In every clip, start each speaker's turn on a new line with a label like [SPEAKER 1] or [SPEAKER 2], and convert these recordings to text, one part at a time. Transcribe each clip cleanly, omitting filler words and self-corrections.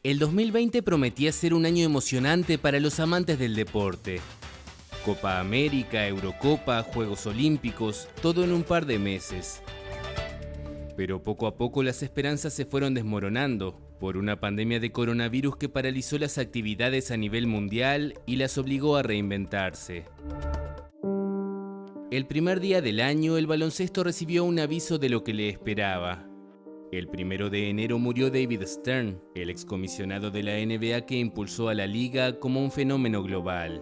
[SPEAKER 1] El 2020 prometía ser un año emocionante para los amantes del deporte. Copa América, Eurocopa, Juegos Olímpicos, todo en un par de meses. Pero poco a poco las esperanzas se fueron desmoronando por una pandemia de coronavirus que paralizó las actividades a nivel mundial y las obligó a reinventarse. El primer día del año, el baloncesto recibió un aviso de lo que le esperaba. El 1 de enero murió David Stern, el excomisionado de la NBA que impulsó a la liga como un fenómeno global.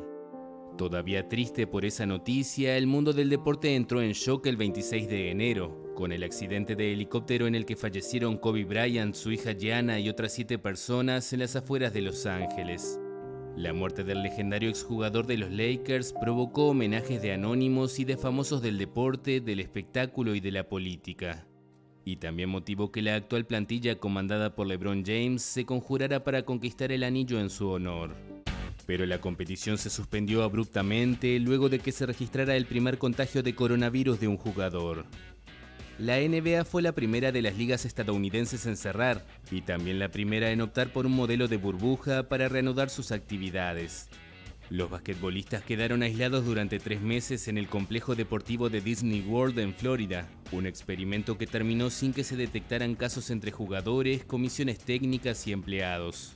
[SPEAKER 1] Todavía triste por esa noticia, el mundo del deporte entró en shock el 26 de enero, con el accidente de helicóptero en el que fallecieron Kobe Bryant, su hija Gianna y otras 7 personas en las afueras de Los Ángeles. La muerte del legendario exjugador de los Lakers provocó homenajes de anónimos y de famosos del deporte, del espectáculo y de la política. Y también motivó que la actual plantilla comandada por LeBron James se conjurara para conquistar el anillo en su honor. Pero la competición se suspendió abruptamente luego de que se registrara el primer contagio de coronavirus de un jugador. La NBA fue la primera de las ligas estadounidenses en cerrar y también la primera en optar por un modelo de burbuja para reanudar sus actividades. Los basquetbolistas quedaron aislados durante 3 meses en el complejo deportivo de Disney World en Florida, un experimento que terminó sin que se detectaran casos entre jugadores, comisiones técnicas y empleados.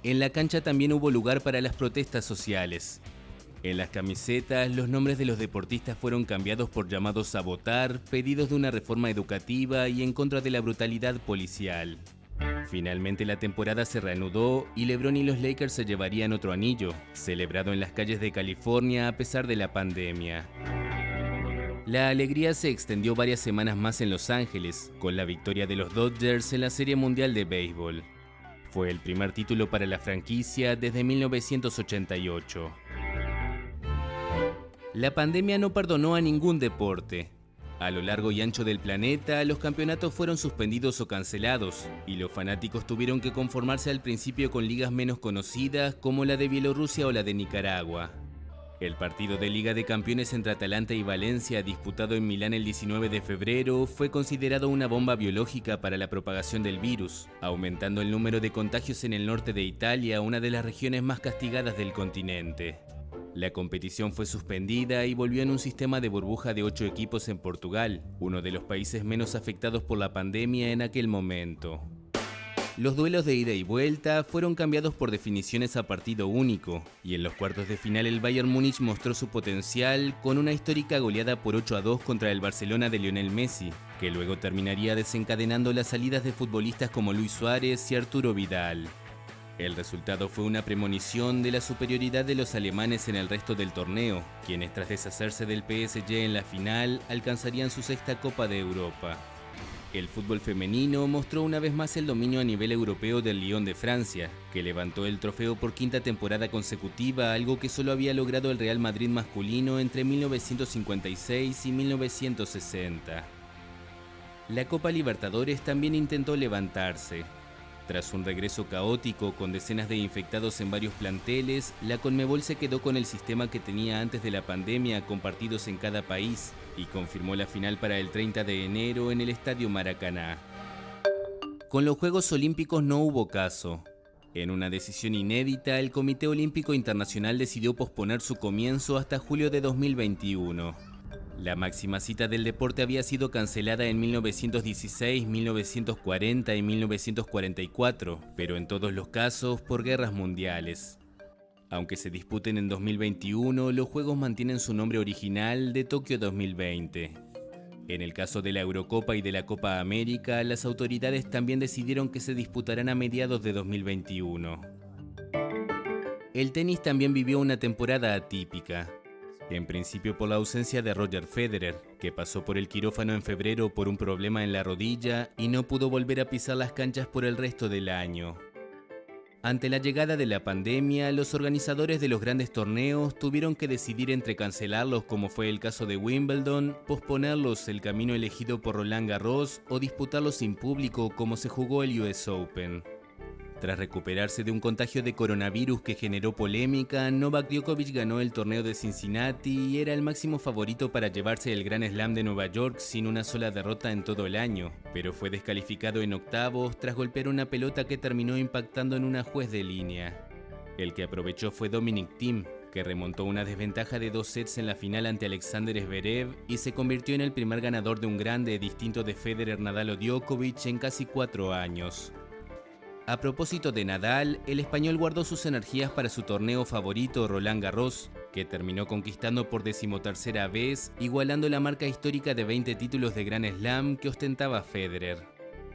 [SPEAKER 1] En la cancha también hubo lugar para las protestas sociales. En las camisetas, los nombres de los deportistas fueron cambiados por llamados a votar, pedidos de una reforma educativa y en contra de la brutalidad policial. Finalmente la temporada se reanudó y LeBron y los Lakers se llevarían otro anillo, celebrado en las calles de California a pesar de la pandemia. La alegría se extendió varias semanas más en Los Ángeles, con la victoria de los Dodgers en la Serie Mundial de Béisbol. Fue el primer título para la franquicia desde 1988. La pandemia no perdonó a ningún deporte. A lo largo y ancho del planeta, los campeonatos fueron suspendidos o cancelados, y los fanáticos tuvieron que conformarse al principio con ligas menos conocidas como la de Bielorrusia o la de Nicaragua. El partido de Liga de Campeones entre Atalanta y Valencia, disputado en Milán el 19 de febrero, fue considerado una bomba biológica para la propagación del virus, aumentando el número de contagios en el norte de Italia, una de las regiones más castigadas del continente. La competición fue suspendida y volvió en un sistema de burbuja de 8 equipos en Portugal, uno de los países menos afectados por la pandemia en aquel momento. Los duelos de ida y vuelta fueron cambiados por definiciones a partido único, y en los cuartos de final el Bayern Múnich mostró su potencial con una histórica goleada por 8-2 contra el Barcelona de Lionel Messi, que luego terminaría desencadenando las salidas de futbolistas como Luis Suárez y Arturo Vidal. El resultado fue una premonición de la superioridad de los alemanes en el resto del torneo, quienes tras deshacerse del PSG en la final alcanzarían su 6ª Copa de Europa. El fútbol femenino mostró una vez más el dominio a nivel europeo del Lyon de Francia, que levantó el trofeo por 5ª temporada consecutiva, algo que solo había logrado el Real Madrid masculino entre 1956 y 1960. La Copa Libertadores también intentó levantarse. Tras un regreso caótico con decenas de infectados en varios planteles, la Conmebol se quedó con el sistema que tenía antes de la pandemia con partidos en cada país y confirmó la final para el 30 de enero en el Estadio Maracaná. Con los Juegos Olímpicos no hubo caso. En una decisión inédita, el Comité Olímpico Internacional decidió posponer su comienzo hasta julio de 2021. La máxima cita del deporte había sido cancelada en 1916, 1940 y 1944, pero en todos los casos por guerras mundiales. Aunque se disputen en 2021, los Juegos mantienen su nombre original de Tokio 2020. En el caso de la Eurocopa y de la Copa América, las autoridades también decidieron que se disputarán a mediados de 2021. El tenis también vivió una temporada atípica. En principio por la ausencia de Roger Federer, que pasó por el quirófano en febrero por un problema en la rodilla y no pudo volver a pisar las canchas por el resto del año. Ante la llegada de la pandemia, los organizadores de los grandes torneos tuvieron que decidir entre cancelarlos, como fue el caso de Wimbledon, posponerlos, el camino elegido por Roland Garros, o disputarlos sin público, como se jugó el US Open. Tras recuperarse de un contagio de coronavirus que generó polémica, Novak Djokovic ganó el torneo de Cincinnati y era el máximo favorito para llevarse el Grand Slam de Nueva York sin una sola derrota en todo el año, pero fue descalificado en octavos tras golpear una pelota que terminó impactando en una juez de línea. El que aprovechó fue Dominic Thiem, que remontó una desventaja de 2 sets en la final ante Alexander Zverev y se convirtió en el primer ganador de un grande distinto de Federer, Nadal o Djokovic en casi 4 años. A propósito de Nadal, el español guardó sus energías para su torneo favorito Roland Garros, que terminó conquistando por 13ª vez, igualando la marca histórica de 20 títulos de Grand Slam que ostentaba Federer.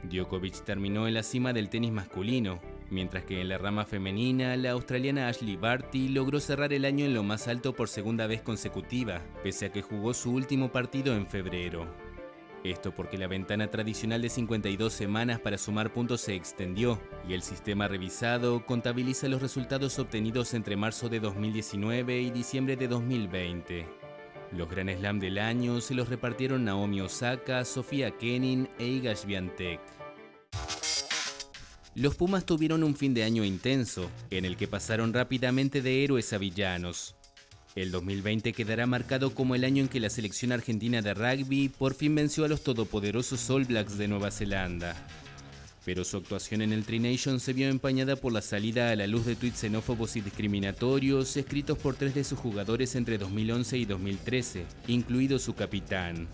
[SPEAKER 1] Djokovic terminó en la cima del tenis masculino, mientras que en la rama femenina, la australiana Ashley Barty logró cerrar el año en lo más alto por segunda vez consecutiva, pese a que jugó su último partido en febrero. Esto porque la ventana tradicional de 52 semanas para sumar puntos se extendió y el sistema revisado contabiliza los resultados obtenidos entre marzo de 2019 y diciembre de 2020. Los Grand Slam del año se los repartieron Naomi Osaka, Sofía Kenin e Iga Swiatek. Los Pumas tuvieron un fin de año intenso, en el que pasaron rápidamente de héroes a villanos. El 2020 quedará marcado como el año en que la selección argentina de rugby por fin venció a los todopoderosos All Blacks de Nueva Zelanda. Pero su actuación en el Tri Nations se vio empañada por la salida a la luz de tuits xenófobos y discriminatorios escritos por 3 de sus jugadores entre 2011 y 2013, incluido su capitán.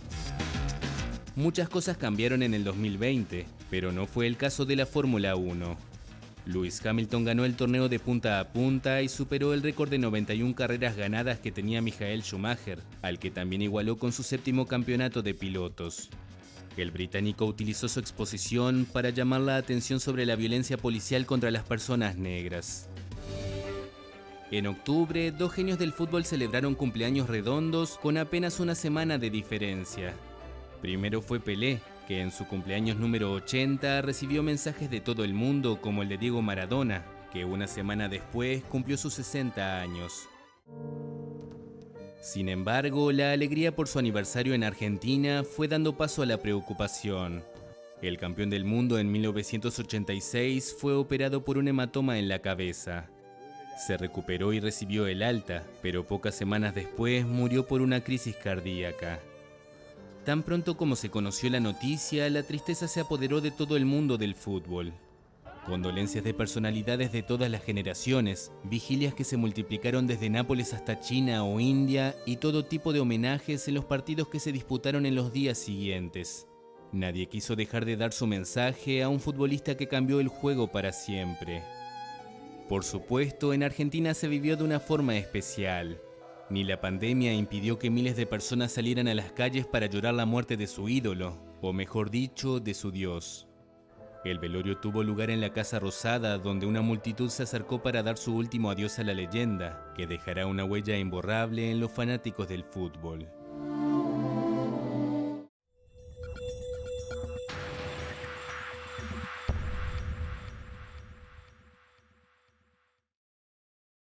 [SPEAKER 1] Muchas cosas cambiaron en el 2020, pero no fue el caso de la Fórmula 1. Lewis Hamilton ganó el torneo de punta a punta y superó el récord de 91 carreras ganadas que tenía Michael Schumacher, al que también igualó con su 7º campeonato de pilotos. El británico utilizó su exposición para llamar la atención sobre la violencia policial contra las personas negras. En octubre, 2 genios del fútbol celebraron cumpleaños redondos con apenas una semana de diferencia. Primero fue Pelé, que en su cumpleaños número 80 recibió mensajes de todo el mundo como el de Diego Maradona, que una semana después cumplió sus 60 años. Sin embargo, la alegría por su aniversario en Argentina fue dando paso a la preocupación. El campeón del mundo en 1986 fue operado por un hematoma en la cabeza. Se recuperó y recibió el alta, pero pocas semanas después murió por una crisis cardíaca. Tan pronto como se conoció la noticia, la tristeza se apoderó de todo el mundo del fútbol. Condolencias de personalidades de todas las generaciones, vigilias que se multiplicaron desde Nápoles hasta China o India y todo tipo de homenajes en los partidos que se disputaron en los días siguientes. Nadie quiso dejar de dar su mensaje a un futbolista que cambió el juego para siempre. Por supuesto, en Argentina se vivió de una forma especial. Ni la pandemia impidió que miles de personas salieran a las calles para llorar la muerte de su ídolo, o mejor dicho, de su Dios. El velorio tuvo lugar en la Casa Rosada, donde una multitud se acercó para dar su último adiós a la leyenda, que dejará una huella imborrable en los fanáticos del fútbol.